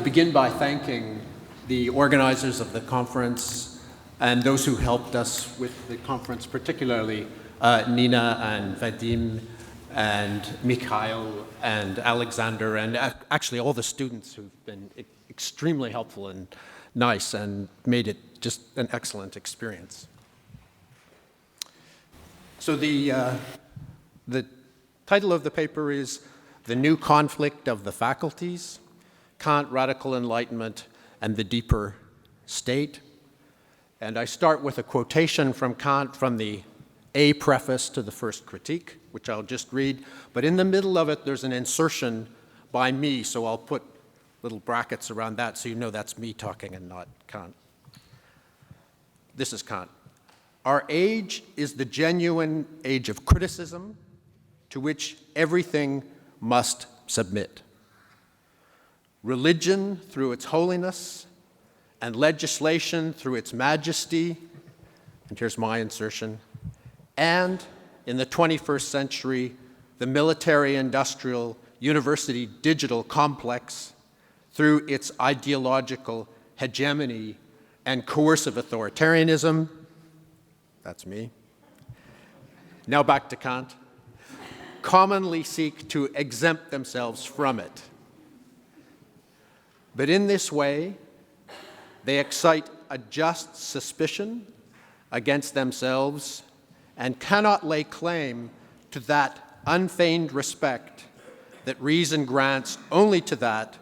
begin by thanking the organizers of the conference and those who helped us with the conference, particularly Nina and Vadim and Mikhail and Alexander, and actually all the students who've been extremely helpful and nice and made it just an excellent experience. So the title of the paper is The New Conflict of the Faculties, Kant, Radical Enlightenment, and the Deeper State. And I start with a quotation from Kant from the A preface to the first critique, which I'll just read. But in the middle of it, there's an insertion by me, so I'll put little brackets around that so you know that's me talking and not Kant. This is Kant. Our age is the genuine age of criticism to which everything must submit. Religion through its holiness and legislation through its majesty, and here's my insertion, and in the 21st century, the military-industrial university-digital complex through its ideological hegemony and coercive authoritarianism. That's me. Now back to Kant. Commonly seek to exempt themselves from it. But in this way, they excite a just suspicion against themselves and cannot lay claim to that unfeigned respect that reason grants only to that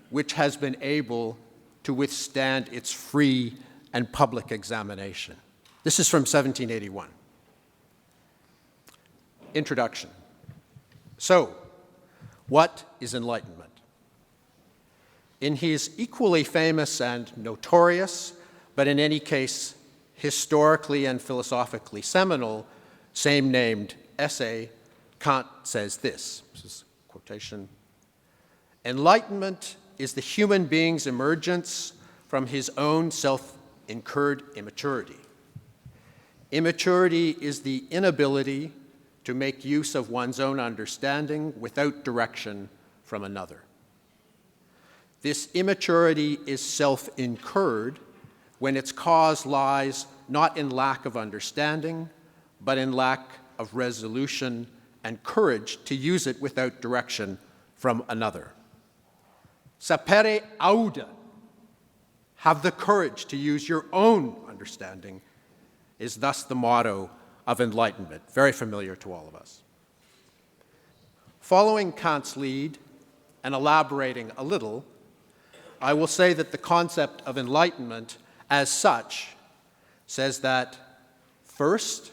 which has been able to withstand its free and public examination. This is from 1781. Introduction. So, what is enlightenment? In his equally famous and notorious, but in any case historically and philosophically seminal, same-named essay, Kant says this is a quotation, "Enlightenment is the human being's emergence from his own self-incurred immaturity. Immaturity is the inability to make use of one's own understanding without direction from another. This immaturity is self-incurred when its cause lies not in lack of understanding, but in lack of resolution and courage to use it without direction from another. Sapere aude, have the courage to use your own understanding, is thus the motto of enlightenment, very familiar to all of us. Following Kant's lead and elaborating a little, I will say that the concept of enlightenment as such says that, first,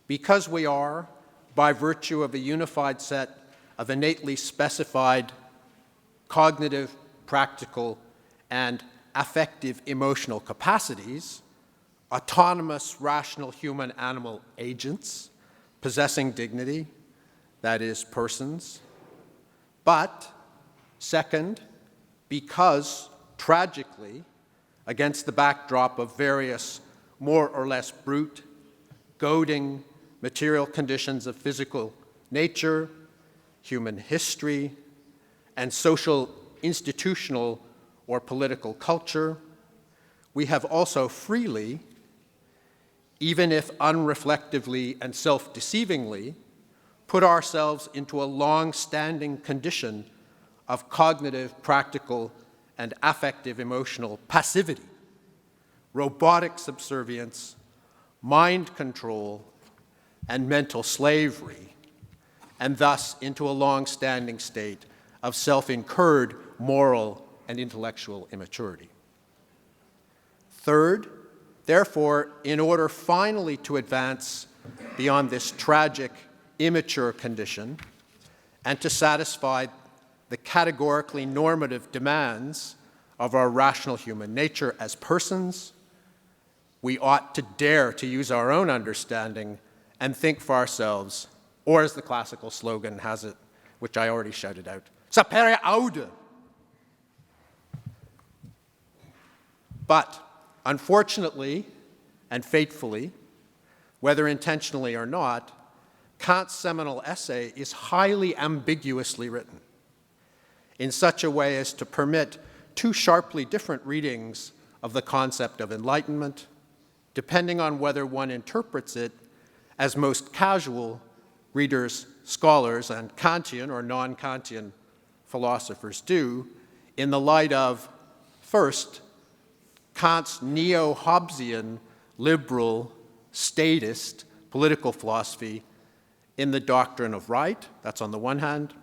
because we are, by virtue of a unified set of innately specified cognitive, practical, and affective emotional capacities, autonomous, rational human animal agents possessing dignity, that is, persons. But, second, because, tragically, against the backdrop of various more or less brute, goading material conditions of physical nature, human history, and social, institutional, or political culture, we have also freely, even if unreflectively and self-deceivingly, put ourselves into a long-standing condition of cognitive, practical, and affective emotional passivity, robotic subservience, mind control, and mental slavery, and thus into a long-standing state of self-incurred moral and intellectual immaturity. Third, therefore, in order finally to advance beyond this tragic, immature condition and to satisfy the categorically normative demands of our rational human nature as persons, we ought to dare to use our own understanding and think for ourselves, or as the classical slogan has it, which I already shouted out, sapere aude. But, unfortunately and fatefully, whether intentionally or not, Kant's seminal essay is highly ambiguously written in such a way as to permit two sharply different readings of the concept of enlightenment, depending on whether one interprets it as most casual readers, scholars, and Kantian or non-Kantian philosophers do, in the light of, first, Kant's neo-Hobbesian, liberal, statist political philosophy in the doctrine of right, that's on the one hand,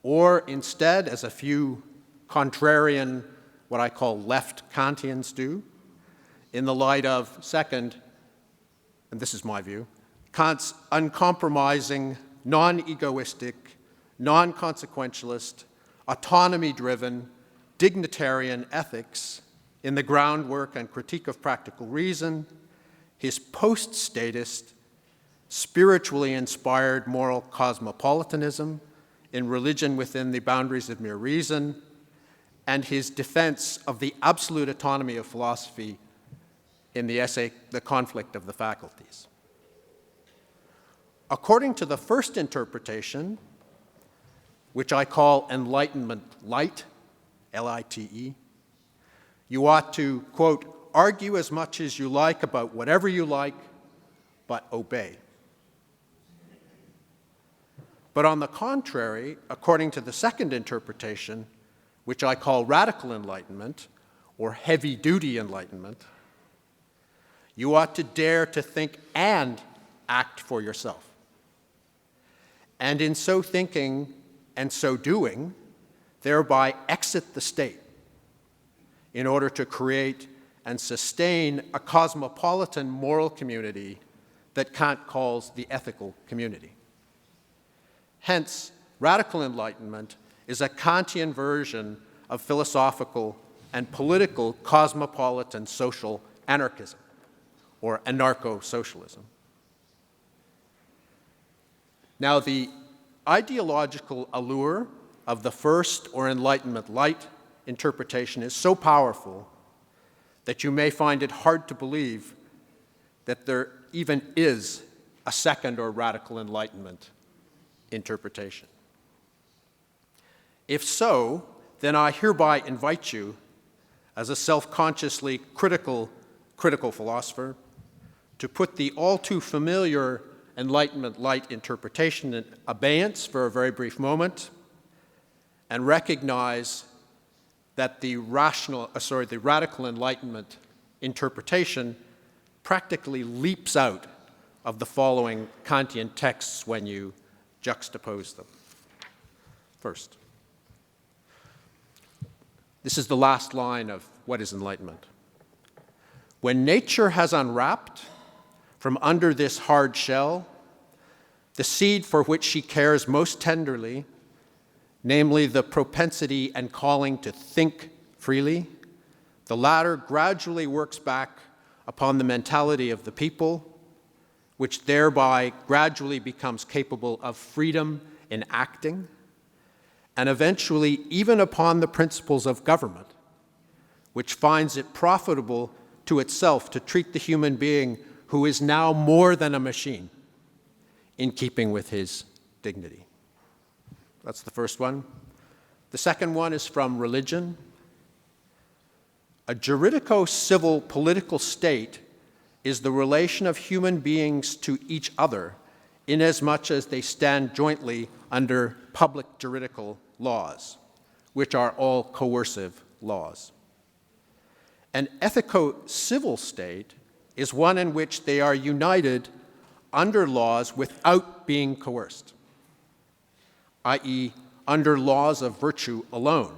or instead, as a few contrarian, what I call left Kantians do, in the light of, second, and this is my view, Kant's uncompromising, non-egoistic, non-consequentialist, autonomy-driven, dignitarian ethics in the groundwork and critique of practical reason, his post-statist, spiritually inspired moral cosmopolitanism in religion within the boundaries of mere reason, and his defense of the absolute autonomy of philosophy in the essay, The Conflict of the Faculties. According to the first interpretation, which I call Enlightenment Light, L-I-T-E, you ought to, quote, argue as much as you like about whatever you like, but obey. But on the contrary, according to the second interpretation, which I call Radical Enlightenment, or heavy-duty enlightenment, you ought to dare to think and act for yourself. And in so thinking and so doing, thereby exit the state in order to create and sustain a cosmopolitan moral community that Kant calls the ethical community. Hence, radical enlightenment is a Kantian version of philosophical and political cosmopolitan social anarchism, or anarcho-socialism. Now, the ideological allure of the first or Enlightenment Light interpretation is so powerful that you may find it hard to believe that there even is a second or radical Enlightenment interpretation. If so, then I hereby invite you, as a self-consciously critical philosopher, to put the all too familiar Enlightenment Light interpretation in abeyance for a very brief moment and recognize that the radical Enlightenment interpretation practically leaps out of the following Kantian texts when you juxtapose them. First, this is the last line of What is Enlightenment? When nature has unwrapped from under this hard shell the seed for which she cares most tenderly, namely the propensity and calling to think freely, the latter gradually works back upon the mentality of the people, which thereby gradually becomes capable of freedom in acting, and eventually even upon the principles of government, which finds it profitable to itself to treat the human being who is now more than a machine in keeping with his dignity. That's the first one. The second one is from religion. A juridico-civil political state is the relation of human beings to each other inasmuch as they stand jointly under public juridical laws, which are all coercive laws. An ethico-civil state is one in which they are united under laws without being coerced, i.e., under laws of virtue alone.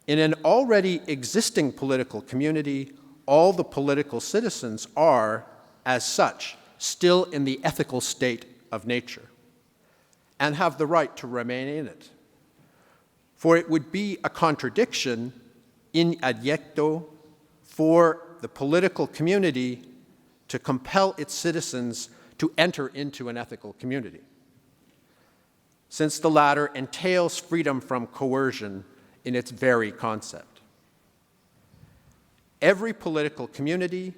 In an already existing political community, all the political citizens are, as such, still in the ethical state of nature and have the right to remain in it. For it would be a contradiction in adjecto for the political community to compel its citizens to enter into an ethical community, since the latter entails freedom from coercion in its very concept. Every political community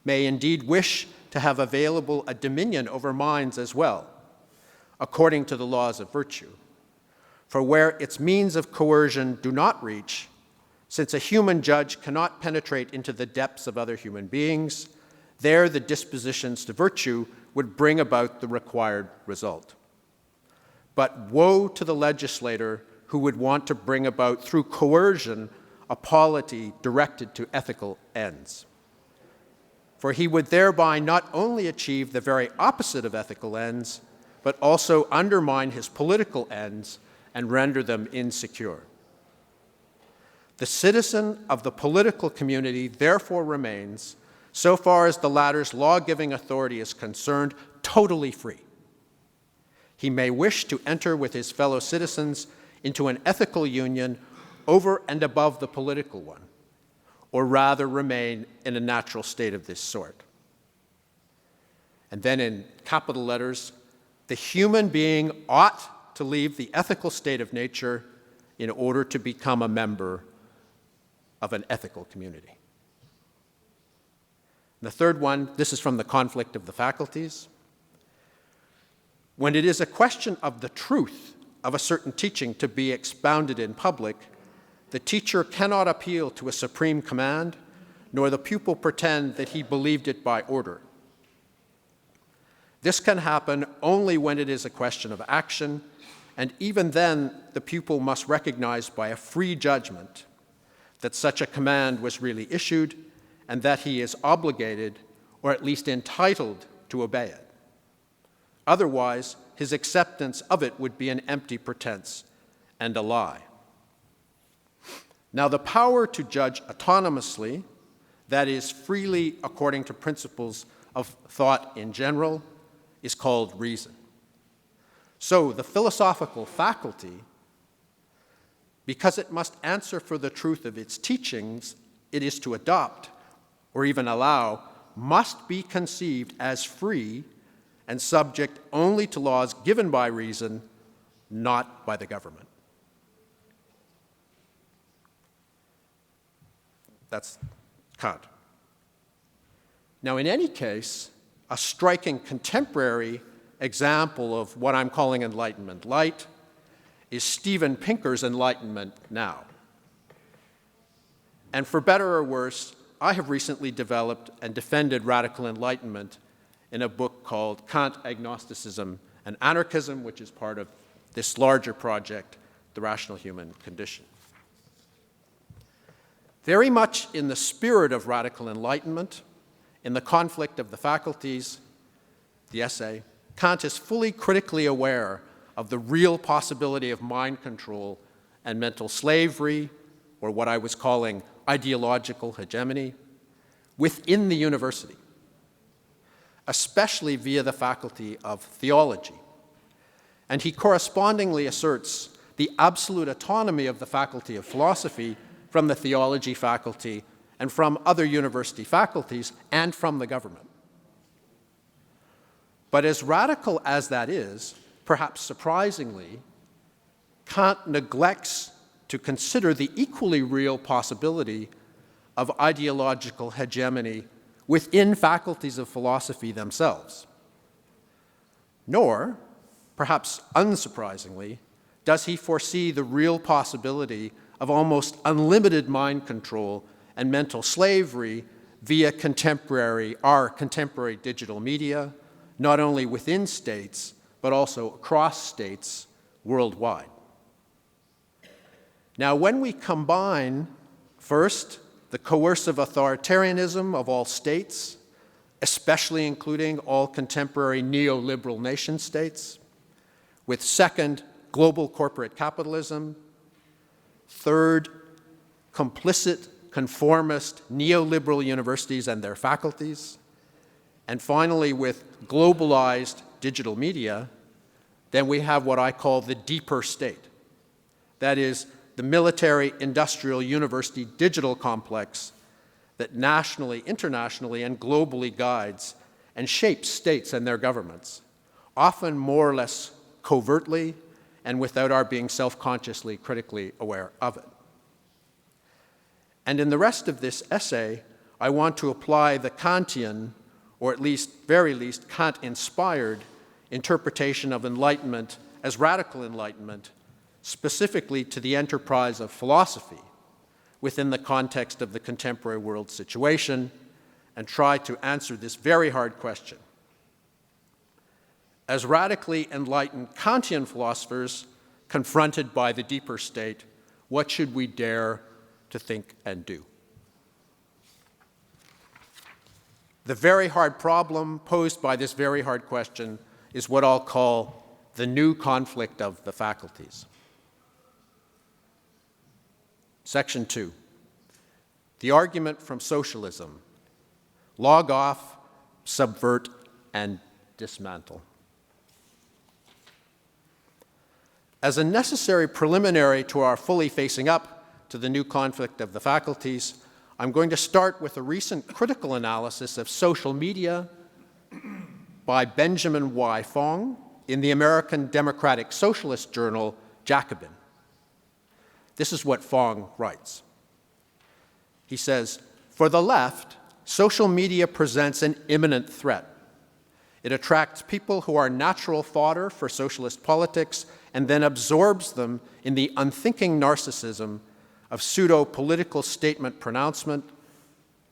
may indeed wish to have available a dominion over minds as well, according to the laws of virtue. For where its means of coercion do not reach, since a human judge cannot penetrate into the depths of other human beings, there the dispositions to virtue would bring about the required result. But woe to the legislator who would want to bring about through coercion a polity directed to ethical ends. For he would thereby not only achieve the very opposite of ethical ends, but also undermine his political ends and render them insecure. The citizen of the political community therefore remains, so far as the latter's law-giving authority is concerned, totally free. He may wish to enter with his fellow citizens into an ethical union over and above the political one, or rather remain in a natural state of this sort. And then in capital letters, the human being ought to leave the ethical state of nature in order to become a member of an ethical community. The third one, this is from the Conflict of the Faculties. When it is a question of the truth of a certain teaching to be expounded in public, the teacher cannot appeal to a supreme command, nor the pupil pretend that he believed it by order. This can happen only when it is a question of action, and even then the pupil must recognize by a free judgment that such a command was really issued and that he is obligated, or at least entitled, to obey it. Otherwise, his acceptance of it would be an empty pretense and a lie. Now, the power to judge autonomously, that is, freely according to principles of thought in general, is called reason. So, the philosophical faculty, because it must answer for the truth of its teachings it is to adopt, or even allow, must be conceived as free and subject only to laws given by reason, not by the government. That's Kant. Now, in any case, a striking contemporary example of what I'm calling Enlightenment light is Steven Pinker's Enlightenment now. And for better or worse, I have recently developed and defended radical enlightenment in a book called Kant, Agnosticism, and Anarchism, which is part of this larger project, The Rational Human Condition. Very much in the spirit of radical enlightenment, in the Conflict of the Faculties, the essay, Kant is fully critically aware of the real possibility of mind control and mental slavery, or what I was calling ideological hegemony, within the university, especially via the faculty of theology. And he correspondingly asserts the absolute autonomy of the faculty of philosophy from the theology faculty and from other university faculties and from the government. But as radical as that is, perhaps surprisingly, Kant neglects to consider the equally real possibility of ideological hegemony within faculties of philosophy themselves. Nor, perhaps unsurprisingly, does he foresee the real possibility of almost unlimited mind control and mental slavery via our contemporary digital media, not only within states, but also across states worldwide. Now, when we combine, first, the coercive authoritarianism of all states, especially including all contemporary neoliberal nation states, with second, global corporate capitalism, third, complicit, conformist, neoliberal universities and their faculties, and finally, with globalized digital media, then we have what I call the deeper state. That is, the military, industrial, university digital complex that nationally, internationally, and globally guides and shapes states and their governments, often more or less covertly and without our being self-consciously critically aware of it. And in the rest of this essay, I want to apply the Kantian, or at least, very least, Kant-inspired interpretation of enlightenment as radical enlightenment, specifically to the enterprise of philosophy within the context of the contemporary world situation, and try to answer this very hard question. As radically enlightened Kantian philosophers confronted by the deeper state, what should we dare to think and do? The very hard problem posed by this very hard question is what I'll call the new conflict of the faculties. Section 2, the argument from socialism: log off, subvert, and dismantle. As a necessary preliminary to our fully facing up to the new conflict of the faculties, I'm going to start with a recent critical analysis of social media by Benjamin Y. Fong in the American Democratic Socialist journal, Jacobin. This is what Fong writes. He says, "For the left, social media presents an imminent threat. It attracts people who are natural fodder for socialist politics and then absorbs them in the unthinking narcissism of pseudo-political statement pronouncement,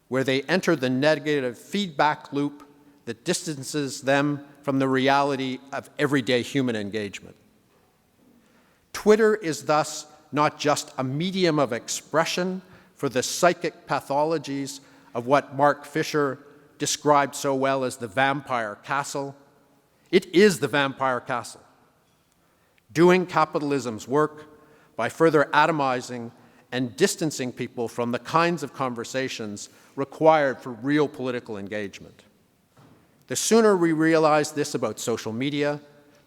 where they enter the negative feedback loop that distances them from the reality of everyday human engagement. Twitter is thus not just a medium of expression for the psychic pathologies of what Mark Fisher described so well as the vampire castle. It is the vampire castle, doing capitalism's work by further atomizing and distancing people from the kinds of conversations required for real political engagement. The sooner we realize this about social media,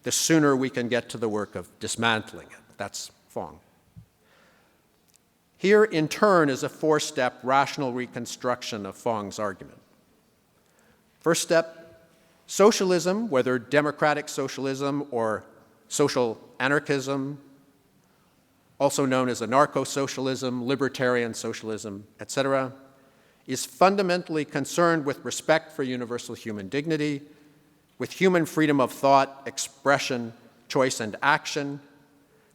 the sooner we can get to the work of dismantling it." That's Fong. Here, in turn, is a four-step rational reconstruction of Fong's argument. First step, socialism, whether democratic socialism or social anarchism, also known as anarcho-socialism, libertarian socialism, etc., is fundamentally concerned with respect for universal human dignity, with human freedom of thought, expression, choice, and action,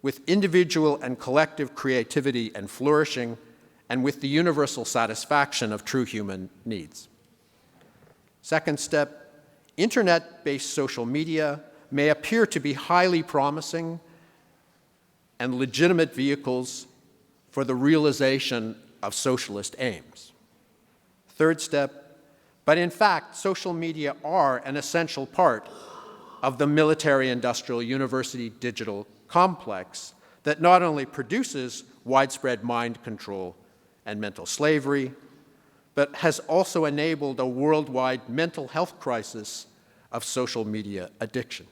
with individual and collective creativity and flourishing, and with the universal satisfaction of true human needs. Second step, internet-based social media may appear to be highly promising and legitimate vehicles for the realization of socialist aims. Third step, but in fact, social media are an essential part of the military-industrial university digital complex that not only produces widespread mind control and mental slavery, but has also enabled a worldwide mental health crisis of social media addiction.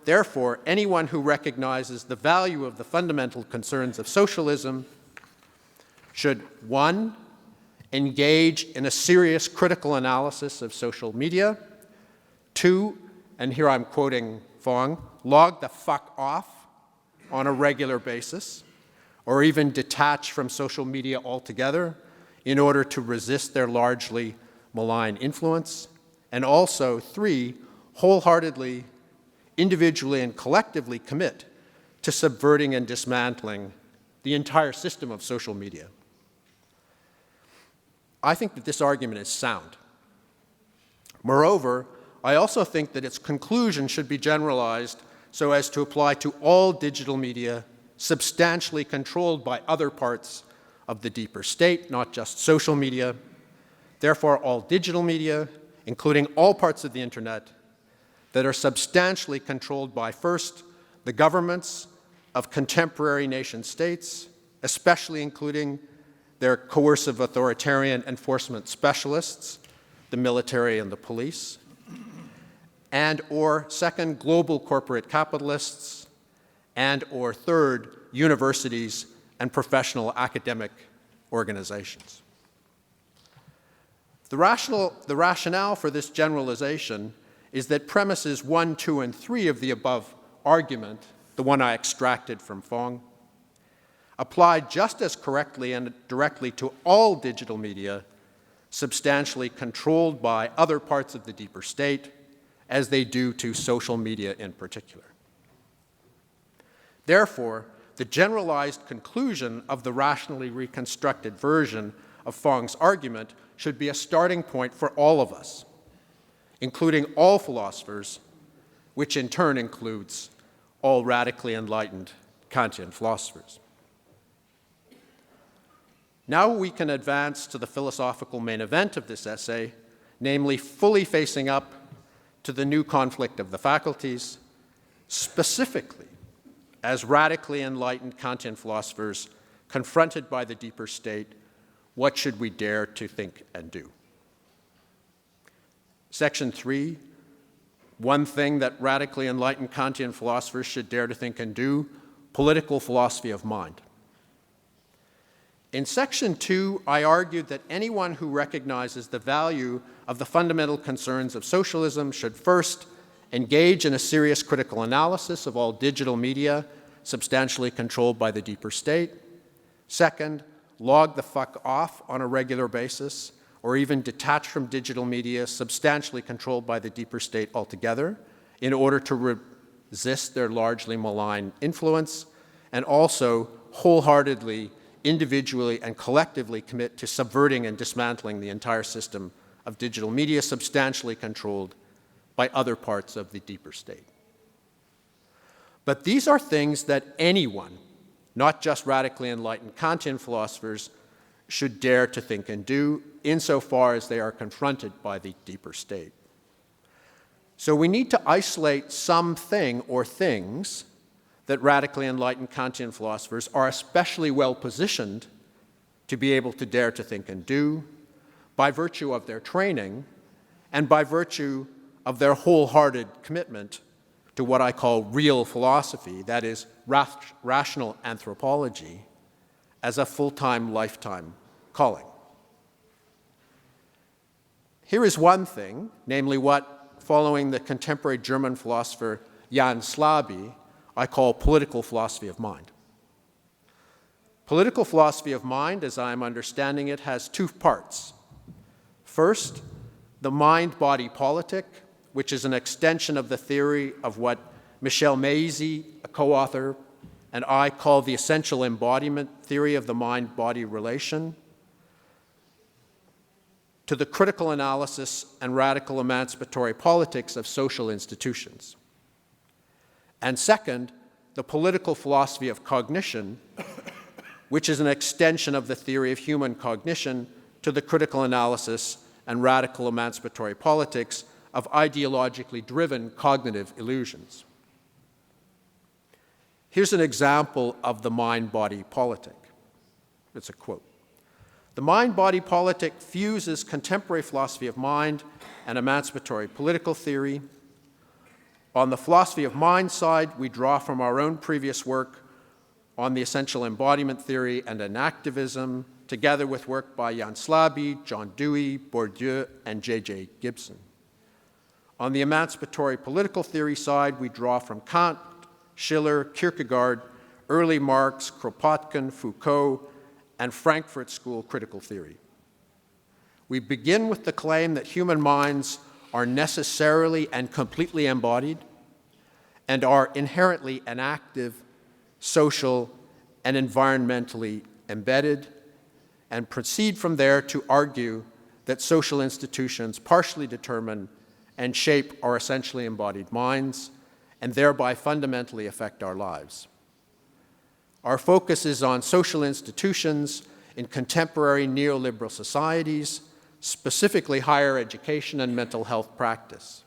Therefore, anyone who recognizes the value of the fundamental concerns of socialism should, 1, engage in a serious critical analysis of social media, 2, and here I'm quoting Fong, log the fuck off on a regular basis, or even detach from social media altogether in order to resist their largely malign influence, and also 3, wholeheartedly, individually and collectively commit to subverting and dismantling the entire system of social media. I think that this argument is sound. Moreover, I also think that its conclusion should be generalized so as to apply to all digital media substantially controlled by other parts of the deeper state, not just social media. Therefore, all digital media, including all parts of the internet, that are substantially controlled by, first, the governments of contemporary nation states, especially including their coercive authoritarian enforcement specialists, the military and the police, and or second, global corporate capitalists, and or third, universities and professional academic organizations. The rationale for this generalization is that premises 1, 2, and 3 of the above argument, the one I extracted from Fong, apply just as correctly and directly to all digital media substantially controlled by other parts of the deeper state as they do to social media in particular. Therefore, the generalized conclusion of the rationally reconstructed version of Fong's argument should be a starting point for all of us, including all philosophers, which in turn includes all radically enlightened Kantian philosophers. Now we can advance to the philosophical main event of this essay, namely fully facing up to the new conflict of the faculties, specifically as radically enlightened Kantian philosophers confronted by the deeper state, what should we dare to think and do? Section 3, one thing that radically enlightened Kantian philosophers should dare to think and do, political philosophy of mind. In Section 2, I argued that anyone who recognizes the value of the fundamental concerns of socialism should first engage in a serious critical analysis of all digital media substantially controlled by the deeper state. Second, log the fuck off on a regular basis, or even detach from digital media substantially controlled by the deeper state altogether in order to resist their largely malign influence, and also wholeheartedly, individually, and collectively commit to subverting and dismantling the entire system of digital media substantially controlled by other parts of the deeper state. But these are things that anyone, not just radically enlightened Kantian philosophers, should dare to think and do insofar as they are confronted by the deeper state. So we need to isolate something or things that radically enlightened Kantian philosophers are especially well positioned to be able to dare to think and do by virtue of their training and by virtue of their wholehearted commitment to what I call real philosophy, that is, rational anthropology, as a full-time, lifetime calling. Here is one thing, namely what, following the contemporary German philosopher Jan Slaby, I call political philosophy of mind. Political philosophy of mind, as I am understanding it, has two parts. First, the mind-body politic, which is an extension of the theory of what Michel Maisy, a co-author, and I call the essential embodiment theory of the mind-body relation, to the critical analysis and radical emancipatory politics of social institutions. And second, the political philosophy of cognition, which is an extension of the theory of human cognition to the critical analysis and radical emancipatory politics of ideologically driven cognitive illusions. Here's an example of the mind-body politic. It's a quote. The mind-body politic fuses contemporary philosophy of mind and emancipatory political theory. On the philosophy of mind side, we draw from our own previous work on the essential embodiment theory and enactivism, together with work by Jan Slaby, John Dewey, Bourdieu, and J.J. Gibson. On the emancipatory political theory side, we draw from Kant, Schiller, Kierkegaard, early Marx, Kropotkin, Foucault, and Frankfurt School critical theory. We begin with the claim that human minds are necessarily and completely embodied and are inherently enactive, social, and environmentally embedded, and proceed from there to argue that social institutions partially determine and shape our essentially embodied minds, and thereby fundamentally affect our lives. Our focus is on social institutions in contemporary neoliberal societies, specifically higher education and mental health practice.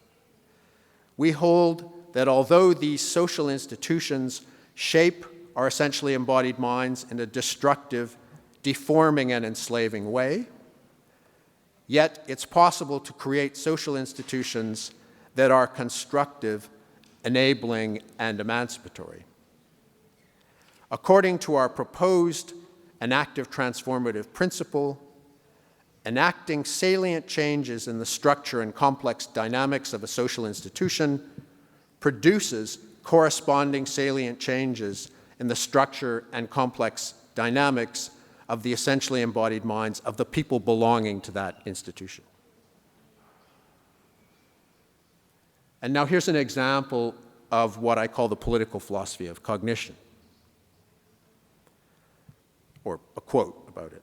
We hold that although these social institutions shape our essentially embodied minds in a destructive, deforming, and enslaving way, yet it's possible to create social institutions that are constructive, enabling, and emancipatory. According to our proposed enactive transformative principle, enacting salient changes in the structure and complex dynamics of a social institution produces corresponding salient changes in the structure and complex dynamics of the essentially embodied minds of the people belonging to that institution. And now here's an example of what I call the political philosophy of cognition. or a quote about it.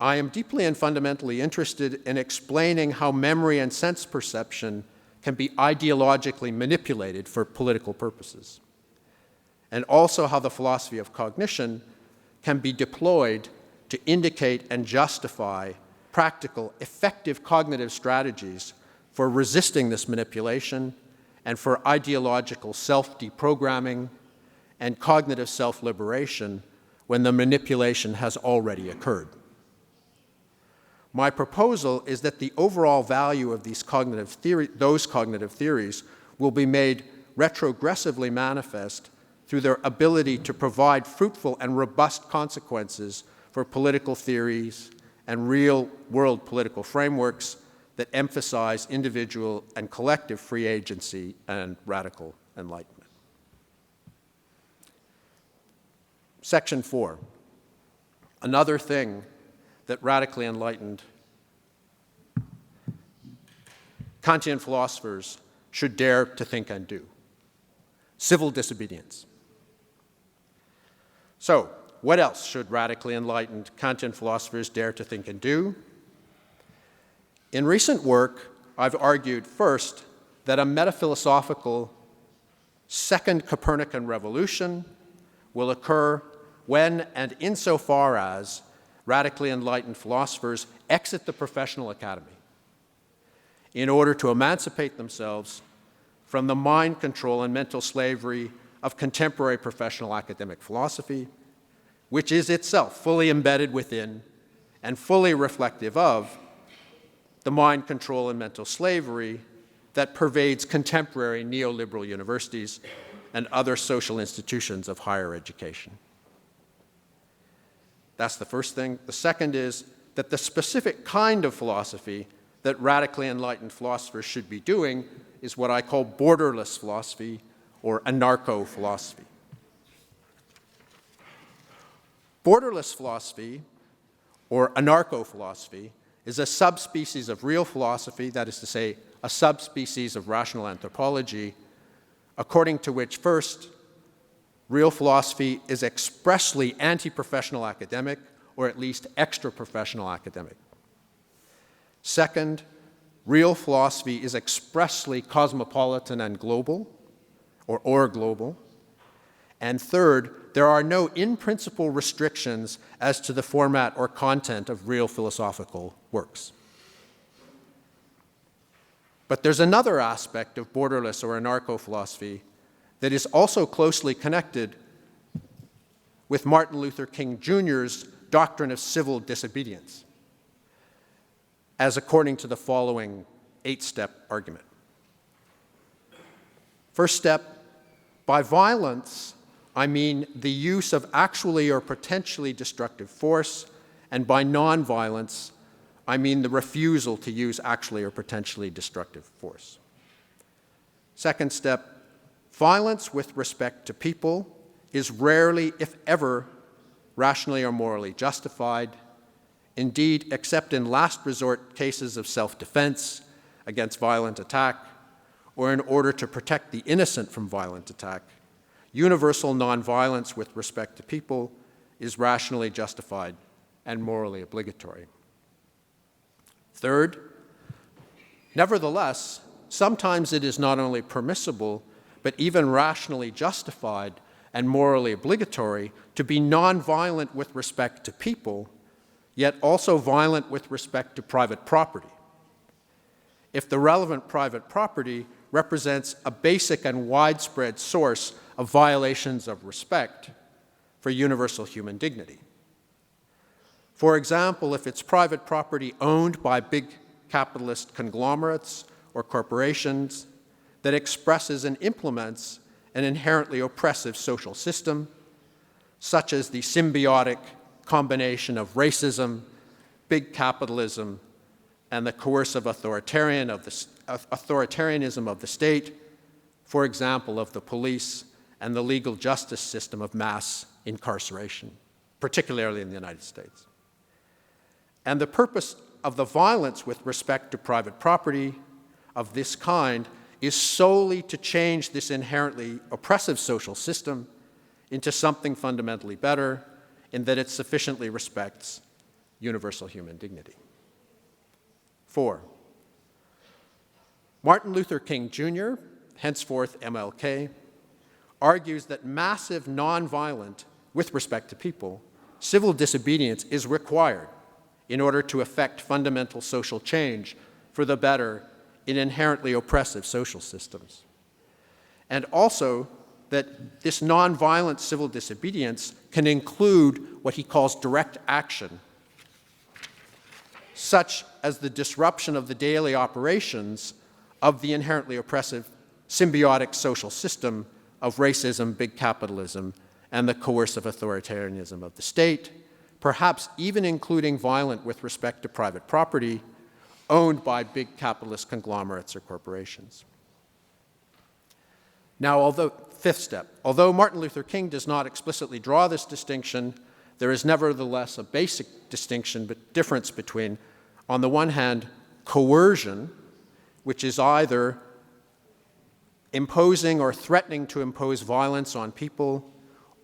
I am deeply and fundamentally interested in explaining how memory and sense perception can be ideologically manipulated for political purposes, and also how the philosophy of cognition can be deployed to indicate and justify practical, effective cognitive strategies for resisting this manipulation and for ideological self-deprogramming and cognitive self-liberation when the manipulation has already occurred. My proposal is that the overall value of those cognitive theories will be made retrogressively manifest through their ability to provide fruitful and robust consequences for political theories and real-world political frameworks that emphasize individual and collective free agency and radical enlightenment. Section 4. Another thing that radically enlightened Kantian philosophers should dare to think and do: civil disobedience. So, what else should radically enlightened Kantian philosophers dare to think and do? In recent work, I've argued first that a metaphilosophical second Copernican revolution will occur when and insofar as radically enlightened philosophers exit the professional academy in order to emancipate themselves from the mind control and mental slavery of contemporary professional academic philosophy, which is itself fully embedded within and fully reflective of the mind control and mental slavery that pervades contemporary neoliberal universities and other social institutions of higher education. That's the first thing. The second is that the specific kind of philosophy that radically enlightened philosophers should be doing is what I call borderless philosophy or anarcho-philosophy. Borderless philosophy or anarcho-philosophy is a subspecies of real philosophy, that is to say, a subspecies of rational anthropology, according to which, first, real philosophy is expressly anti-professional academic, or at least extra-professional academic. Second, real philosophy is expressly cosmopolitan and global, or global. And third, there are no in-principle restrictions as to the format or content of real philosophical works. But there's another aspect of borderless or anarcho-philosophy that is also closely connected with Martin Luther King Jr.'s doctrine of civil disobedience, as according to the following 8-step argument. First step, by violence, I mean the use of actually or potentially destructive force, and by nonviolence, I mean the refusal to use actually or potentially destructive force. Second step, violence with respect to people is rarely, if ever, rationally or morally justified. Indeed, except in last resort cases of self-defense against violent attack, or in order to protect the innocent from violent attack, universal nonviolence with respect to people is rationally justified and morally obligatory. Third, nevertheless, sometimes it is not only permissible, but even rationally justified and morally obligatory to be nonviolent with respect to people, yet also violent with respect to private property, if the relevant private property represents a basic and widespread source of violations of respect for universal human dignity. For example, if it's private property owned by big capitalist conglomerates or corporations that expresses and implements an inherently oppressive social system, such as the symbiotic combination of racism, big capitalism, and the coercive authoritarianism of the state, for example, of the police and the legal justice system of mass incarceration, particularly in the United States. And the purpose of the violence with respect to private property of this kind is solely to change this inherently oppressive social system into something fundamentally better, in that it sufficiently respects universal human dignity. 4. Martin Luther King Jr., henceforth MLK, argues that massive nonviolent, with respect to people, civil disobedience is required in order to effect fundamental social change for the better in inherently oppressive social systems. And also that this nonviolent civil disobedience can include what he calls direct action, such as the disruption of the daily operations of the inherently oppressive symbiotic social system of racism, big capitalism, and the coercive authoritarianism of the state, perhaps even including violence with respect to private property owned by big capitalist conglomerates or corporations. Now, fifth step, although Martin Luther King does not explicitly draw this distinction, there is nevertheless a basic distinction, but difference between, on the one hand, coercion, which is either imposing or threatening to impose violence on people,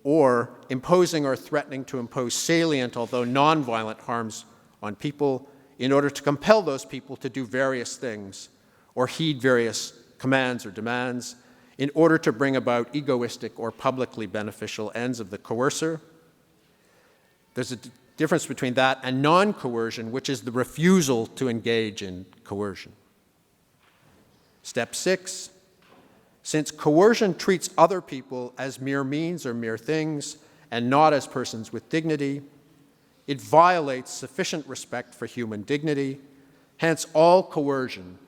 or imposing or threatening to impose salient, although nonviolent, harms on people in order to compel those people to do various things or heed various commands or demands in order to bring about egoistic or publicly beneficial ends of the coercer. There's a difference between that and non-coercion, which is the refusal to engage in coercion. Step 6, since coercion treats other people as mere means or mere things and not as persons with dignity, it violates sufficient respect for human dignity. Hence, all coercion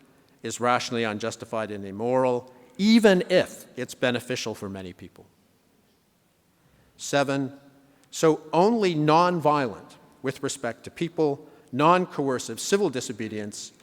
is rationally unjustified and immoral, even if it's beneficial for many people. 7, so only nonviolent, with respect to people, non-coercive civil disobedience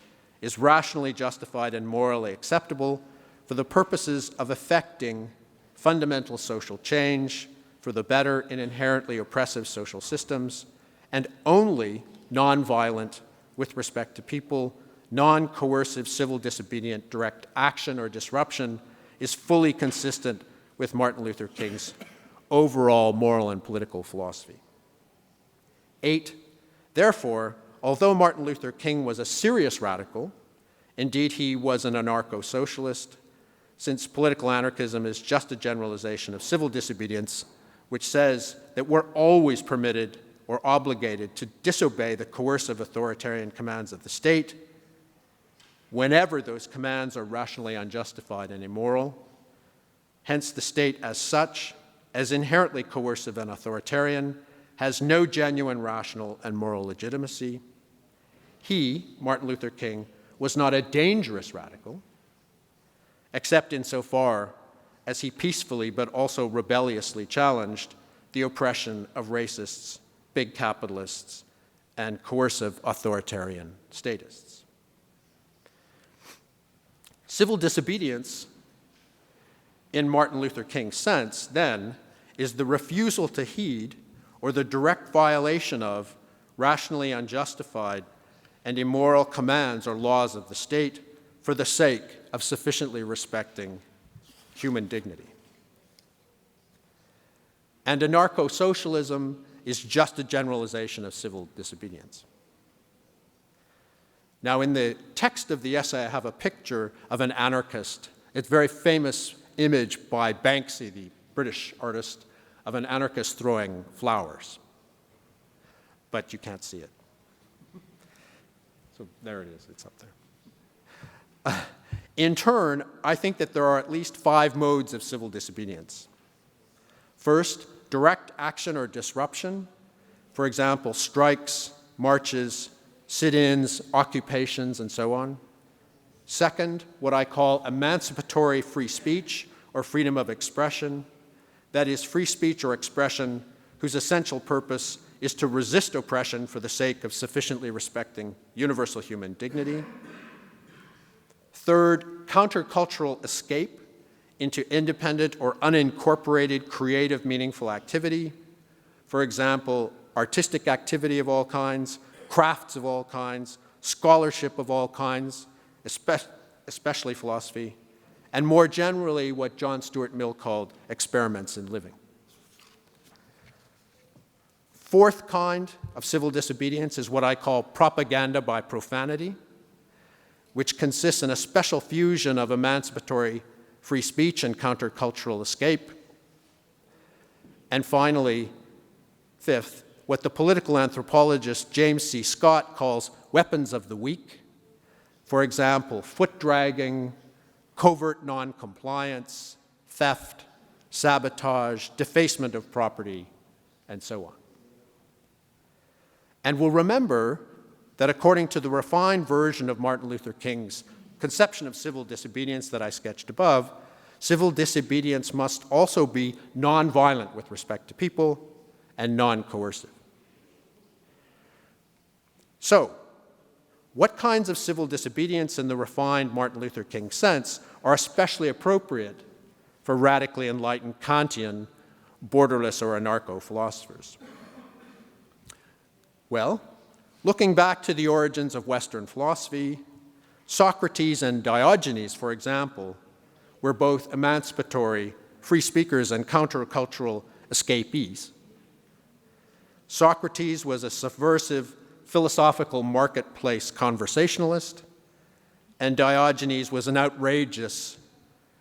is rationally justified and morally acceptable for the purposes of effecting fundamental social change for the better in inherently oppressive social systems, and only nonviolent, with respect to people, non-coercive civil disobedient direct action or disruption is fully consistent with Martin Luther King's overall moral and political philosophy. 8, therefore, although Martin Luther King was a serious radical, indeed he was an anarcho-socialist, since political anarchism is just a generalization of civil disobedience, which says that we're always permitted or obligated to disobey the coercive authoritarian commands of the state whenever those commands are rationally unjustified and immoral. Hence, the state as such, as inherently coercive and authoritarian, has no genuine rational and moral legitimacy. He, Martin Luther King, was not a dangerous radical, except insofar as he peacefully but also rebelliously challenged the oppression of racists, big capitalists, and coercive authoritarian statists. Civil disobedience, in Martin Luther King's sense, then, is the refusal to heed or the direct violation of rationally unjustified and immoral commands or laws of the state for the sake of sufficiently respecting human dignity. And anarcho-socialism is just a generalization of civil disobedience. Now, in the text of the essay, I have a picture of an anarchist. It's a very famous image by Banksy, the British artist, of an anarchist throwing flowers. But you can't see it. So there it is, it's up there. In turn, I think that there are at least 5 modes of civil disobedience. First, direct action or disruption. For example, strikes, marches, sit-ins, occupations, and so on. Second, what I call emancipatory free speech or freedom of expression. That is, free speech or expression whose essential purpose is to resist oppression for the sake of sufficiently respecting universal human dignity. Third, countercultural escape into independent or unincorporated creative, meaningful activity. For example, artistic activity of all kinds, crafts of all kinds, scholarship of all kinds, especially philosophy, and more generally what John Stuart Mill called experiments in living. fourth kind of civil disobedience is what I call propaganda by profanity, which consists in a special fusion of emancipatory free speech and countercultural escape. And finally, fifth, what the political anthropologist James C. Scott calls weapons of the weak. For example, foot-dragging, covert non-compliance, theft, sabotage, defacement of property, and so on. And we'll remember that according to the refined version of Martin Luther King's conception of civil disobedience that I sketched above, civil disobedience must also be nonviolent with respect to people and non-coercive. So, what kinds of civil disobedience in the refined Martin Luther King sense are especially appropriate for radically enlightened Kantian, borderless or anarcho-philosophers? Well, looking back to the origins of Western philosophy, Socrates and Diogenes, for example, were both emancipatory, free speakers and countercultural escapees. Socrates was a subversive, philosophical marketplace conversationalist, and Diogenes was an outrageous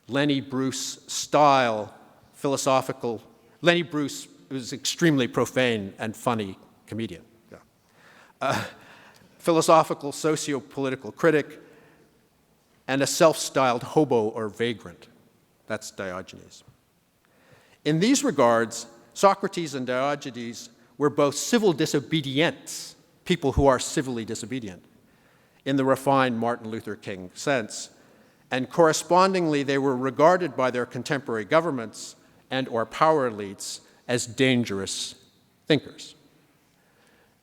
Lenny Bruce-style philosophical. Lenny Bruce was extremely profane and funny comedian. Philosophical socio-political critic, and a self-styled hobo or vagrant. That's Diogenes. In these regards, Socrates and Diogenes were both civil disobedients, people who are civilly disobedient, in the refined Martin Luther King sense, and correspondingly they were regarded by their contemporary governments and or power elites as dangerous thinkers.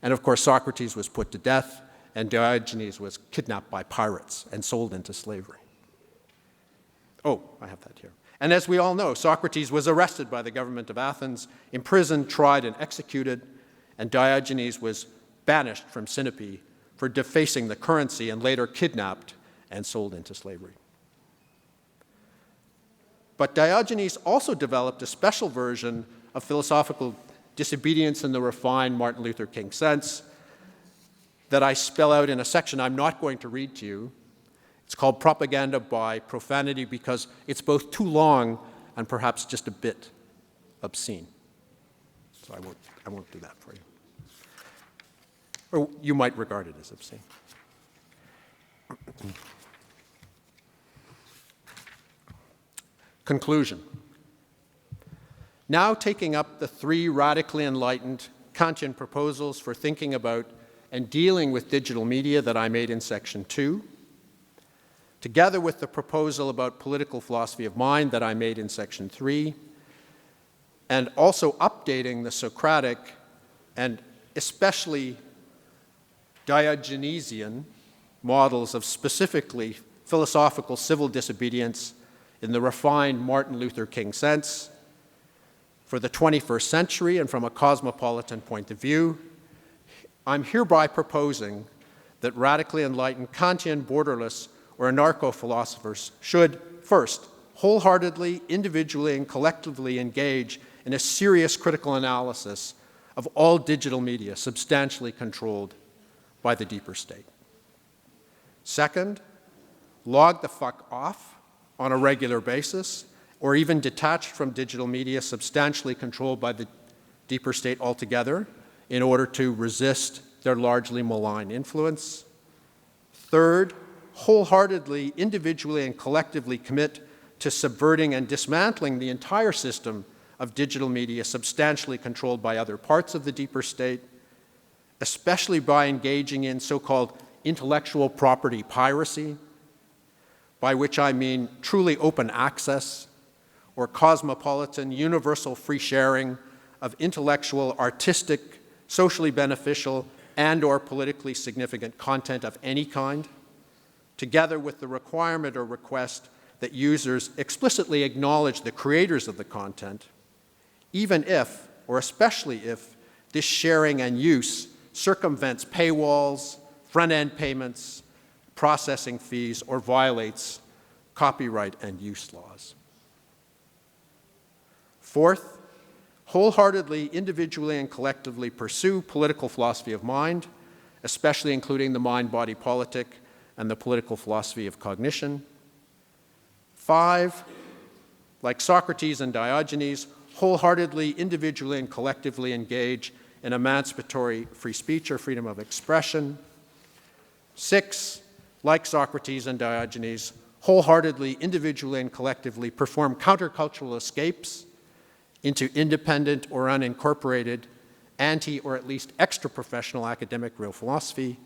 And of course, Socrates was put to death, and Diogenes was kidnapped by pirates and sold into slavery. Oh, I have that here. And as we all know, Socrates was arrested by the government of Athens, imprisoned, tried, and executed, and Diogenes was banished from Sinope for defacing the currency and later kidnapped and sold into slavery. But Diogenes also developed a special version of philosophical disobedience in the refined Martin Luther King sense that I spell out in a section I'm not going to read to you. It's called Propaganda by Profanity because it's both too long and perhaps just a bit obscene. So I won't do that for you. Or you might regard it as obscene. Conclusion. Now taking up the three radically enlightened Kantian proposals for thinking about and dealing with digital media that I made in section 2, together with the proposal about political philosophy of mind that I made in section 3, and also updating the Socratic and especially Diogenesian models of specifically philosophical civil disobedience in the refined Martin Luther King sense for the 21st century and from a cosmopolitan point of view, I'm hereby proposing that radically enlightened Kantian, borderless, or anarcho-philosophers should, first, wholeheartedly, individually, and collectively engage in a serious critical analysis of all digital media substantially controlled by the deeper state. Second, log the fuck off on a regular basis, or even detached from digital media substantially controlled by the deeper state altogether in order to resist their largely malign influence. Third, wholeheartedly, individually, and collectively commit to subverting and dismantling the entire system of digital media substantially controlled by other parts of the deeper state, especially by engaging in so-called intellectual property piracy, by which I mean truly open access or cosmopolitan universal free sharing of intellectual, artistic, socially beneficial, and or politically significant content of any kind, together with the requirement or request that users explicitly acknowledge the creators of the content, even if, or especially if, this sharing and use circumvents paywalls, front-end payments, processing fees, or violates copyright and use laws. Fourth, wholeheartedly, individually, and collectively pursue political philosophy of mind, especially including the mind-body politic and the political philosophy of cognition. 5, like Socrates and Diogenes, wholeheartedly, individually, and collectively engage in emancipatory free speech or freedom of expression. 6, like Socrates and Diogenes, wholeheartedly, individually, and collectively perform countercultural escapes into independent or unincorporated, anti or at least extra-professional academic real philosophy.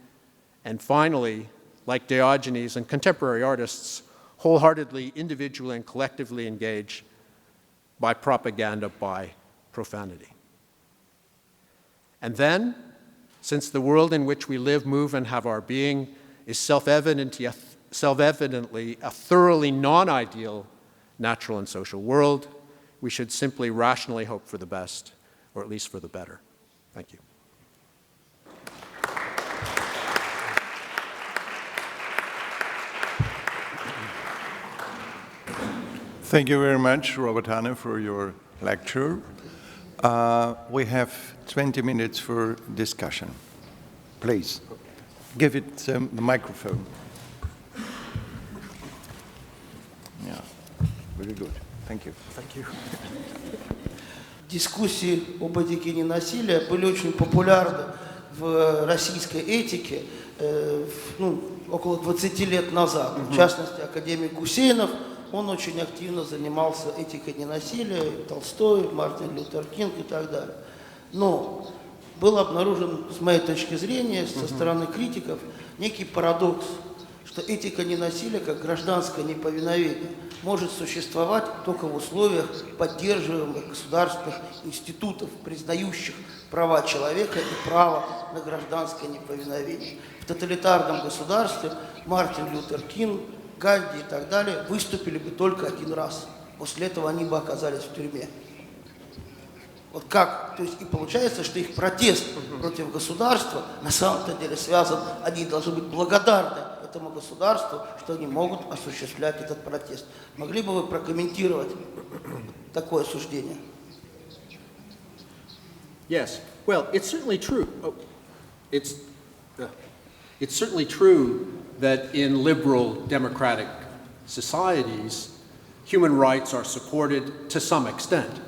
And finally, like Diogenes and contemporary artists, wholeheartedly, individually, and collectively engage by propaganda, by profanity. And then, since the world in which we live, move, and have our being is self-evidently a thoroughly non-ideal natural and social world, we should simply rationally hope for the best, or at least for the better. Thank you. Thank you very much, Robert Hannah, for your lecture. We have 20 minutes for discussion. Please, give it the microphone. Yeah, very good. Thank you. Thank you. Дискуссии об этике ненасилия были очень популярны в российской этике около 20 лет назад. В частности, академик Гусейнов, он очень активно занимался этикой ненасилия, Толстой, Мартин Лютер Кинг и так далее. Но был обнаружен, с моей точки зрения, со стороны критиков, некий парадокс, что этика ненасилия, как гражданское неповиновение, может существовать только в условиях поддерживаемых государственных институтов, признающих права человека и право на гражданское неповиновение. В тоталитарном государстве Мартин Лютер Кинг, Ганди и так далее выступили бы только один раз. После этого они бы оказались в тюрьме. Вот как? То есть и получается, что их протест против государства на самом-то деле связан, они должны быть благодарны этому государству, что они могут осуществлять этот протест. Могли бы вы прокомментировать такое суждение? Yes. Well, it's certainly true. It's certainly true that in liberal democratic societies, human rights are supported to some extent.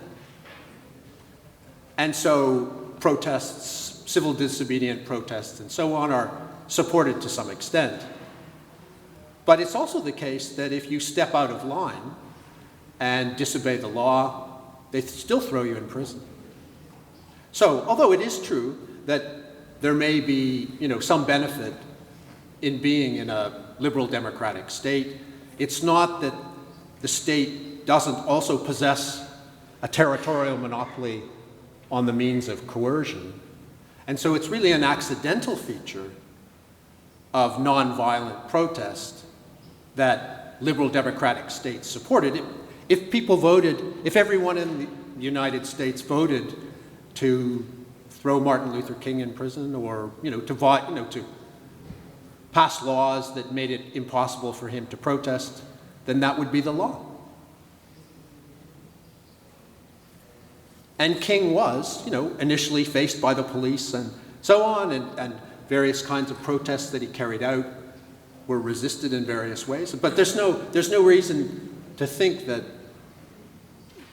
And so protests, civil disobedient protests and so on are supported to some extent. But it's also the case that if you step out of line and disobey the law, they still throw you in prison. So, although it is true that there may be, some benefit in being in a liberal democratic state, it's not that the state doesn't also possess a territorial monopoly on the means of coercion. And so it's really an accidental feature of nonviolent protest that liberal democratic states supported. If people voted, if everyone in the United States voted to throw Martin Luther King in prison or, to pass laws that made it impossible for him to protest, then that would be the law. And King was, initially faced by the police and so on, and various kinds of protests that he carried out were resisted in various ways. But there's no reason to think that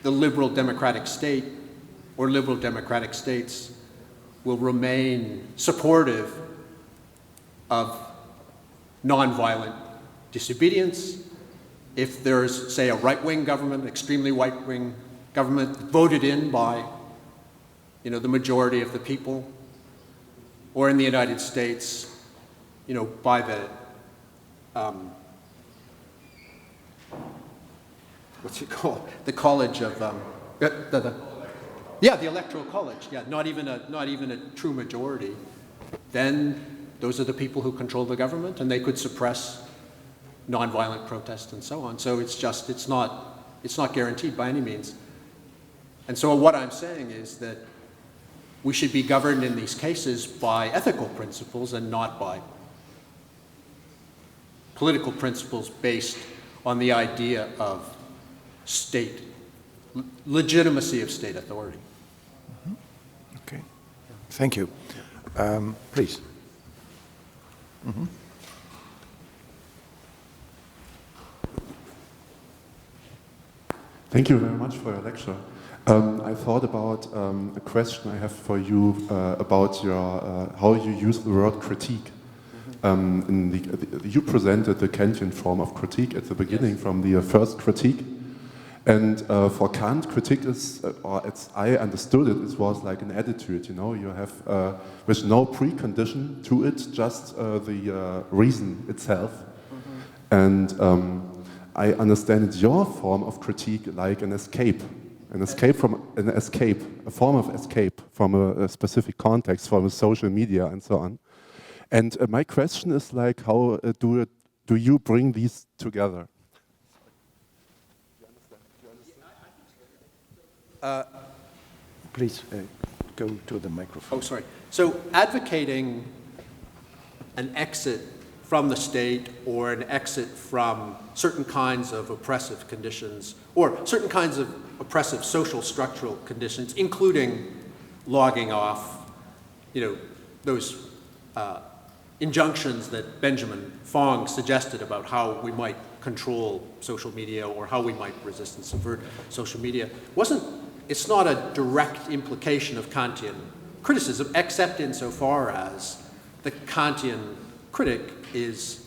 the liberal democratic state or liberal democratic states will remain supportive of nonviolent disobedience if there's, say, a right-wing government, extremely right-wing government voted in by, the majority of the people, or in the United States, by the, what's it called? The college of, the electoral college. Yeah, not even a true majority. Then those are the people who control the government, and they could suppress nonviolent protest and so on. So it's not guaranteed by any means. And so what I'm saying is that we should be governed in these cases by ethical principles and not by political principles based on the idea of state, legitimacy of state authority. Okay. Thank you. Please. Thank you very much for your lecture. I thought about a question I have for you about your how you use the word critique. You presented the Kantian form of critique at the beginning from the first critique. And for Kant, critique is, or as I understood it, it was like an attitude, you know, you have, with no precondition to it, just the reason itself. And I understand your form of critique like an escape, a form of escape from a specific context, from a social media and so on. And my question is like, how do you bring these together? Please go to the microphone. Oh, sorry. So advocating an exit from the state or an exit from certain kinds of oppressive conditions or certain kinds of oppressive social structural conditions, including logging off, you know, those injunctions that Benjamin Fong suggested about how we might control social media or how we might resist and subvert social media it's not a direct implication of Kantian criticism, except insofar as the Kantian critic is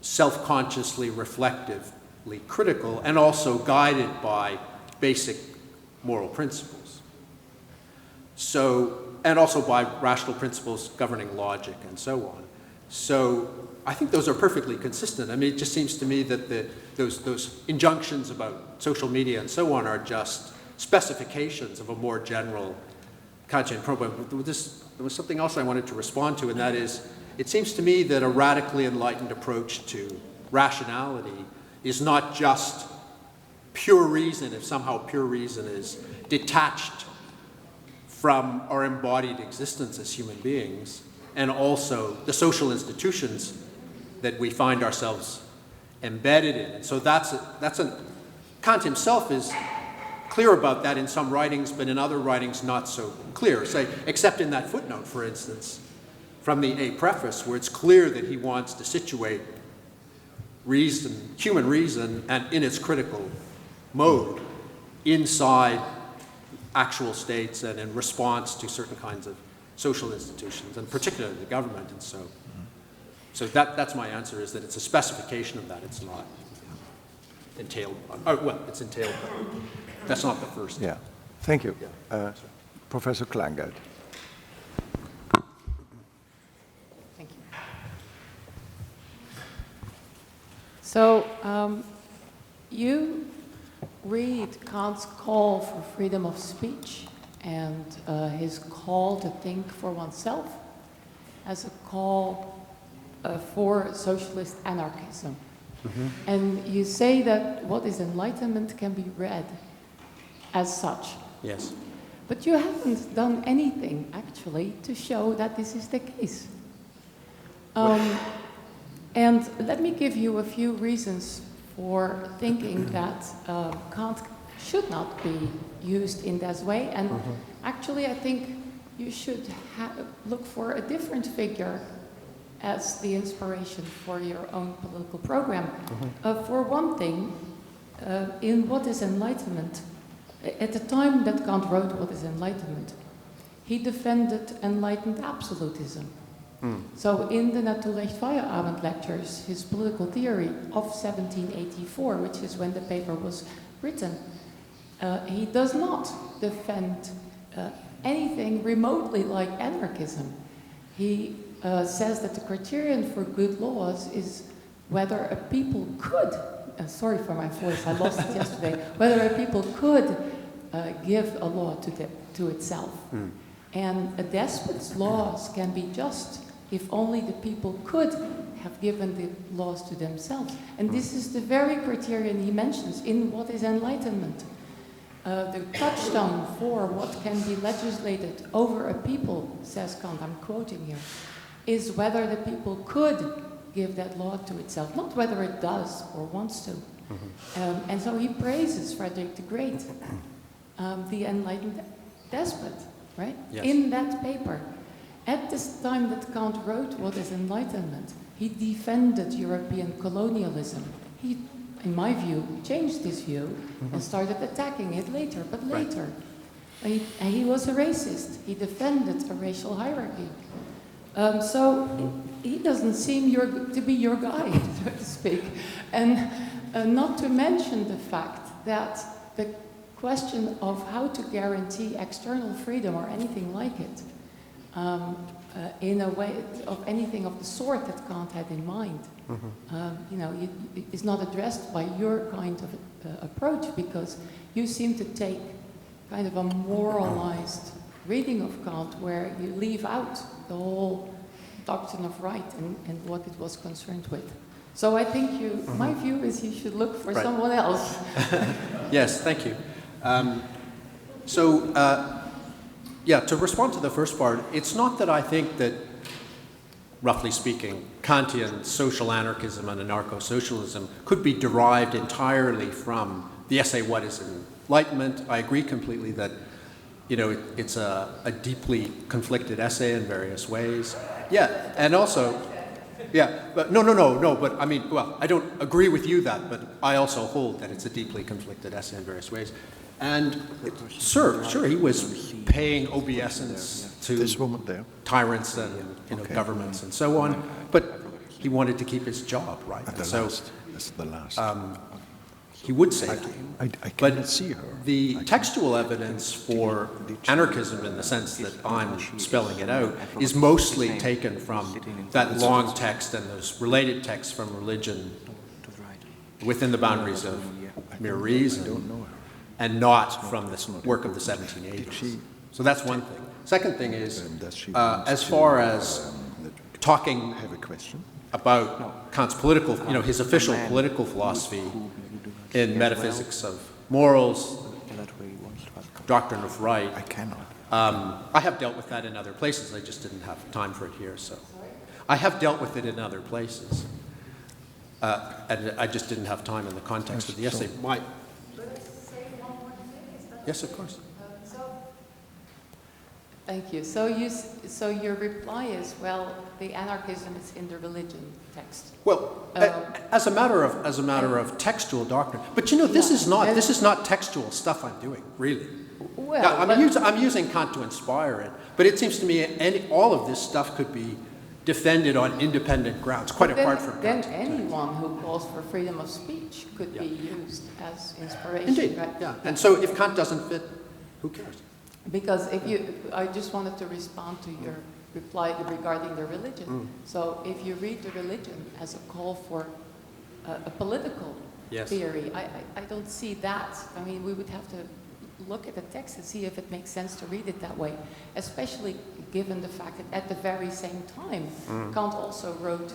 self-consciously, reflectively critical and also guided by basic moral principles. So, and also by rational principles governing logic and so on. So I think those are perfectly consistent. I mean, it just seems to me that those injunctions about social media and so on are just specifications of a more general Kantian program. There was something else I wanted to respond to, and that is, it seems to me that a radically enlightened approach to rationality is not just pure reason, if somehow pure reason is detached from our embodied existence as human beings, and also the social institutions that we find ourselves embedded in. And so Kant himself is clear about that in some writings, but in other writings not so clear. Say, except in that footnote, for instance, from the A preface, where it's clear that he wants to situate reason, human reason, and in its critical mode inside actual states and in response to certain kinds of social institutions, and particularly the government. And so that's my answer, is that it's a specification of that. It's not entailed. Well, it's entailed. That's not the first. Yeah. Thank you. Professor Kleingeld. Thank you. So you read Kant's call for freedom of speech and his call to think for oneself as a call for socialist anarchism. Mm-hmm. And you say that what is Enlightenment can be read as such. Yes. But you haven't done anything, actually, to show that this is the case. And let me give you a few reasons for thinking that Kant should not be used in that way. And actually, I think you should look for a different figure as the inspiration for your own political program. For one thing, in What is Enlightenment, at the time that Kant wrote What is Enlightenment, he defended enlightened absolutism. So in the Naturrecht-Feierabend lectures, his political theory of 1784, which is when the paper was written, he does not defend anything remotely like anarchism. He says that the criterion for good laws is whether a people could, sorry for my voice, I lost it yesterday, whether a people could give a law to itself. And a despot's laws can be just if only the people could have given the laws to themselves. And this is the very criterion he mentions in What is Enlightenment. The touchstone for what can be legislated over a people, says Kant, I'm quoting here, is whether the people could give that law to itself, not whether it does or wants to. And so he praises Frederick the Great, the enlightened despot. right? Yes. In that paper. At this time that Kant wrote What is Enlightenment, he defended European colonialism. He, in my view, changed his view and started attacking it later, but later. He was a racist. He defended a racial hierarchy. So he doesn't seem to be your guide, so to speak. And not to mention the fact that the question of how to guarantee external freedom or anything like it, in a way of anything of the sort that Kant had in mind, is not addressed by your kind of approach, because you seem to take kind of a moralized reading of Kant where you leave out the whole doctrine of right and what it was concerned with. So I think my view is you should look for someone else. Yes, thank you. To respond to the first part, it's not that I think that, roughly speaking, Kantian social anarchism and anarcho-socialism could be derived entirely from the essay What is Enlightenment. I agree completely that, it's a deeply conflicted essay in various ways. Yeah, and also, but but I mean, well, I don't agree with you that, but I also hold that it's a deeply conflicted essay in various ways. And sure, he was paying obeisance to This woman there. tyrants and governments and so on, but he wanted to keep his job, right? That's the last. He would say that. I But cannot see her. the textual evidence for anarchism, in the sense that I'm spelling it out, is mostly taken from that long text and those related texts from religion within the boundaries of mere reason, and not from the work of the 1780s. So that's one thing. Second thing is, as far as talking about Kant's political, his official political philosophy in metaphysics of morals, doctrine of right, I have dealt with that in other places. I just didn't have time for it here. So I have dealt with it in other places, and I just didn't have time in the context of the essay. Yes, of course. Thank you. So your reply is, well, the anarchism is in the religion text. Well, as a matter of textual doctrine, but this is not textual stuff I'm doing, really. Well, yeah, I'm using Kant to inspire it, but it seems to me all of this stuff could be defended on independent grounds, quite apart from Kant. Then anyone who calls for freedom of speech could be used as inspiration. Indeed, right? yeah. And so if Kant doesn't fit, who cares? Because I just wanted to respond to your reply regarding the religion. So if you read the religion as a call for a political theory, I don't see that. I mean, we would have to look at the text and see if it makes sense to read it that way, especially given the fact that at the very same time, Kant also wrote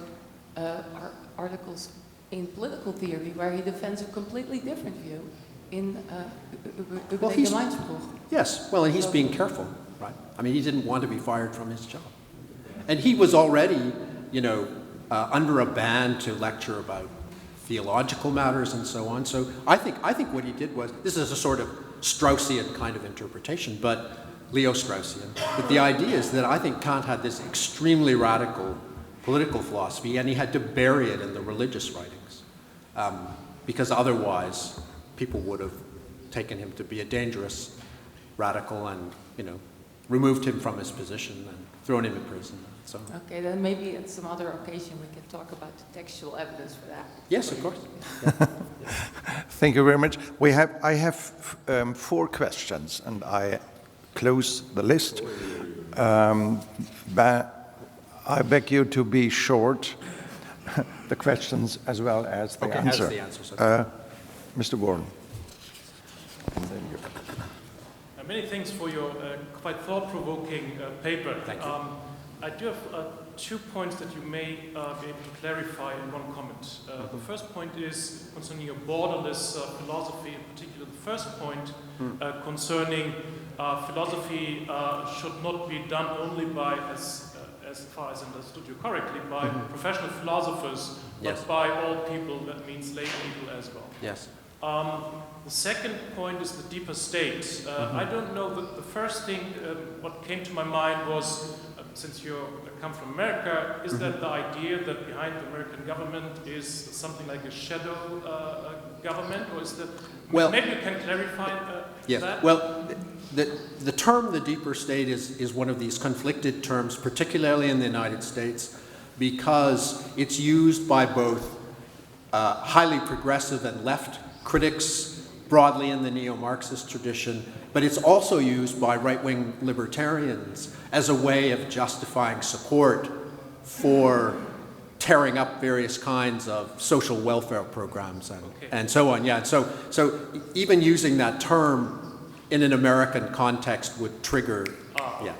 articles in political theory where he defends a completely different view in Gemeinspruch. Yes, well, and he's being careful, right? I mean, he didn't want to be fired from his job. And he was already, under a ban to lecture about theological matters and so on. So I think what he did was, this is a sort of Straussian kind of interpretation, but Leo Straussian. But the idea is that I think Kant had this extremely radical political philosophy, and he had to bury it in the religious writings, because otherwise people would have taken him to be a dangerous radical and, removed him from his position and thrown him in prison. So. Okay, then maybe at some other occasion we can talk about the textual evidence for that. Yes, of course. Thank you very much. I have 4 questions, and I close the list. But I beg you to be short, the questions as well as the answer. As the answers. Okay. Mr. Gordon. Many thanks for your quite thought-provoking paper. Thank you. I do have 2 points that you may be able to clarify in one comment. The first point is concerning your borderless philosophy, in particular the first point concerning philosophy should not be done only by, as far as I understood you correctly, by professional philosophers, Yes. but by all people, that means lay people as well. Yes. The second point is the deeper state. I don't know, the first thing what came to my mind was, since you come from America, is that the idea that behind the American government is something like a shadow government, or is that, maybe you can clarify that? Well, the term the deeper state is one of these conflicted terms, particularly in the United States, because it's used by both highly progressive and left critics broadly in the neo-Marxist tradition, but it's also used by right-wing libertarians as a way of justifying support for tearing up various kinds of social welfare programs and so on. Yeah, so even using that term in an American context would trigger. Okay.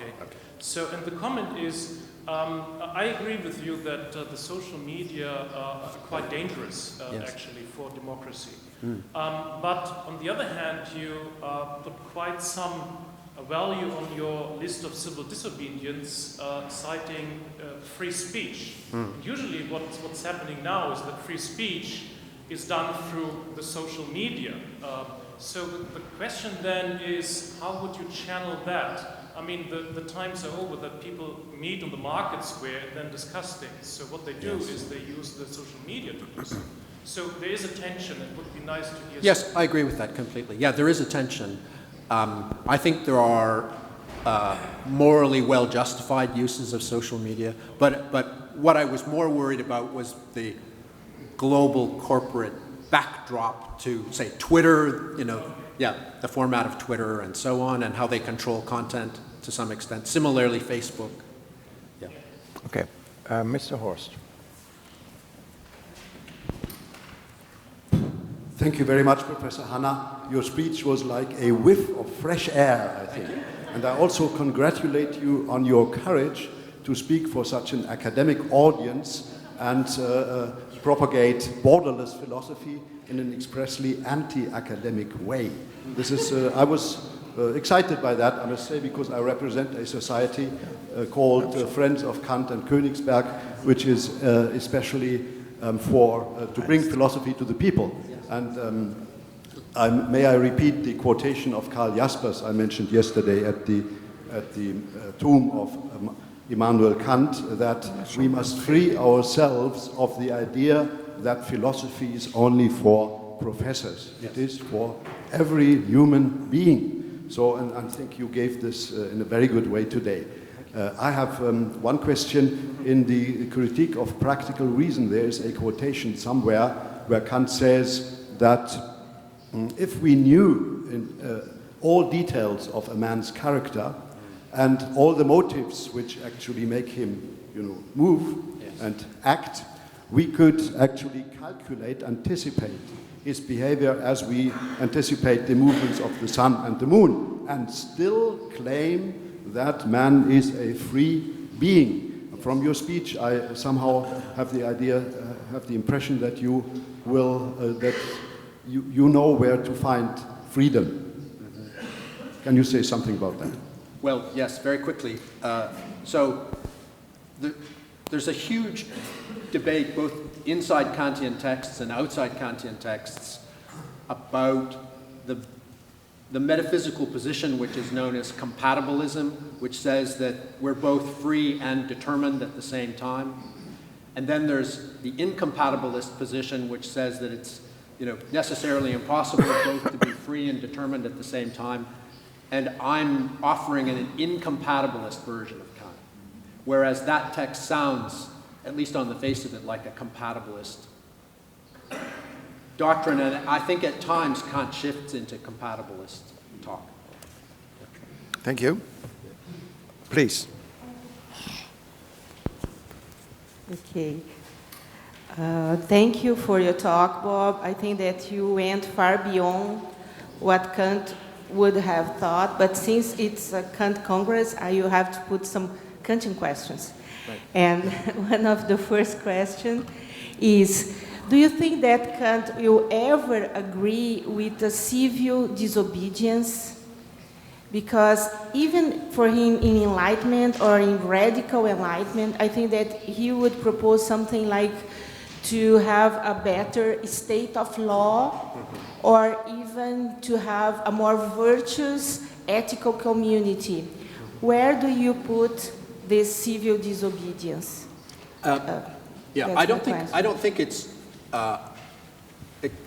So, and the comment is, I agree with you that the social media are quite dangerous, actually, for democracy. But on the other hand, you put quite some value on your list of civil disobedience, citing free speech. Usually what's happening now is that free speech is done through the social media. So the question then is, how would you channel that? I mean, the times are over that people meet on the market square and then discuss things. So what they do is they use the social media to do so. So there is a tension. It would be nice to hear. Yes, I agree with that completely. Yeah, there is a tension. I think there are morally well-justified uses of social media, but what I was more worried about was the global corporate backdrop to, say, Twitter, the format of Twitter and so on, and how they control content to some extent. Similarly, Facebook. Yeah. Okay. Mr. Horst. Thank you very much, Professor Hanna. Your speech was like a whiff of fresh air, I think. And I also congratulate you on your courage to speak for such an academic audience and propagate borderless philosophy in an expressly anti-academic way. This is, I was excited by that, I must say, because I represent a society called Friends of Kant and Königsberg, which is especially to bring philosophy to the people. And may I repeat the quotation of Karl Jaspers I mentioned yesterday at the tomb of Immanuel Kant, that we must free ourselves of the idea that philosophy is only for professors. It is for every human being. So, and I think you gave this in a very good way today. I have one question. In the critique of practical reason, there is a quotation somewhere where Kant says that if we knew all details of a man's character and all the motives which actually make him, move and act, we could actually calculate, anticipate his behavior as we anticipate the movements of the sun and the moon, and still claim that man is a free being. From your speech, I somehow have the impression that you will, that you know where to find freedom. Can you say something about that? Well, yes, very quickly. There's a huge debate both inside Kantian texts and outside Kantian texts about the metaphysical position which is known as compatibilism, which says that we're both free and determined at the same time. And then there's the incompatibilist position, which says that it's necessarily impossible both to be free and determined at the same time. And I'm offering an incompatibilist version of Kant, whereas that text sounds, at least on the face of it, like a compatibilist doctrine, and I think at times Kant shifts into compatibilist talk. Thank you. Please. Okay. Thank you for your talk, Bob. I think that you went far beyond what Kant would have thought, but since it's a Kant Congress, you have to put some Kantian questions. Right. And one of the first questions is, do you think that Kant will ever agree with the civil disobedience? Because even for him in Enlightenment or in radical Enlightenment, I think that he would propose something like to have a better state of law, or even to have a more virtuous, ethical community. Where do you put this civil disobedience? Yeah, I don't think it's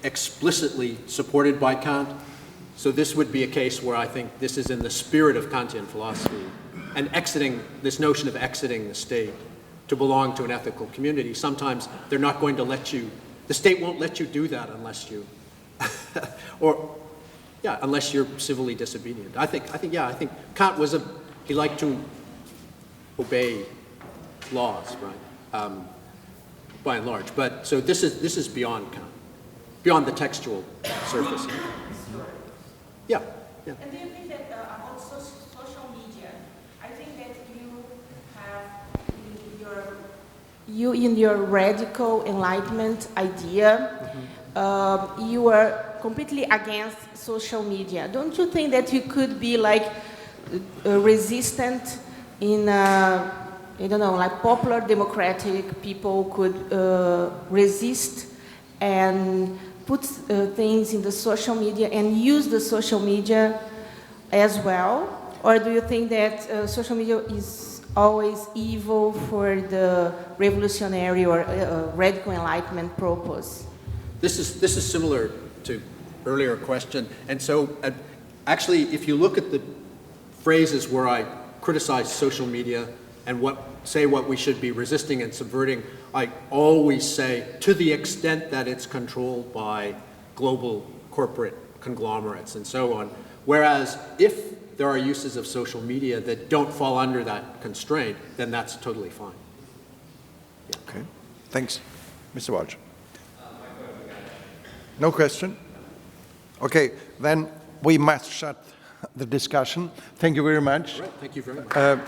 explicitly supported by Kant. So this would be a case where I think this is in the spirit of Kantian philosophy, and exiting this notion of exiting the state to belong to an ethical community. Sometimes they're not going to let you. The state won't let you do that unless you, unless you're civilly disobedient. I think Kant was he liked to obey laws, right? By and large. But so this is beyond Kant, beyond the textual surface. Yeah. And do you think that about social media, I think that you have in your radical enlightenment idea, you are completely against social media. Don't you think that you could be like resistant in, I don't know, like popular democratic people could resist and put things in the social media and use the social media as well? Or do you think that social media is always evil for the revolutionary or radical enlightenment purpose? This is similar to earlier question. And so actually, if you look at the phrases where I criticize social media and say what we should be resisting and subverting, I always say, to the extent that it's controlled by global corporate conglomerates and so on. Whereas if there are uses of social media that don't fall under that constraint, then that's totally fine. Yeah. Okay, thanks. Mr. Walsh. No question? Okay, then we must shut the discussion. Thank you very much. All right, thank you very much.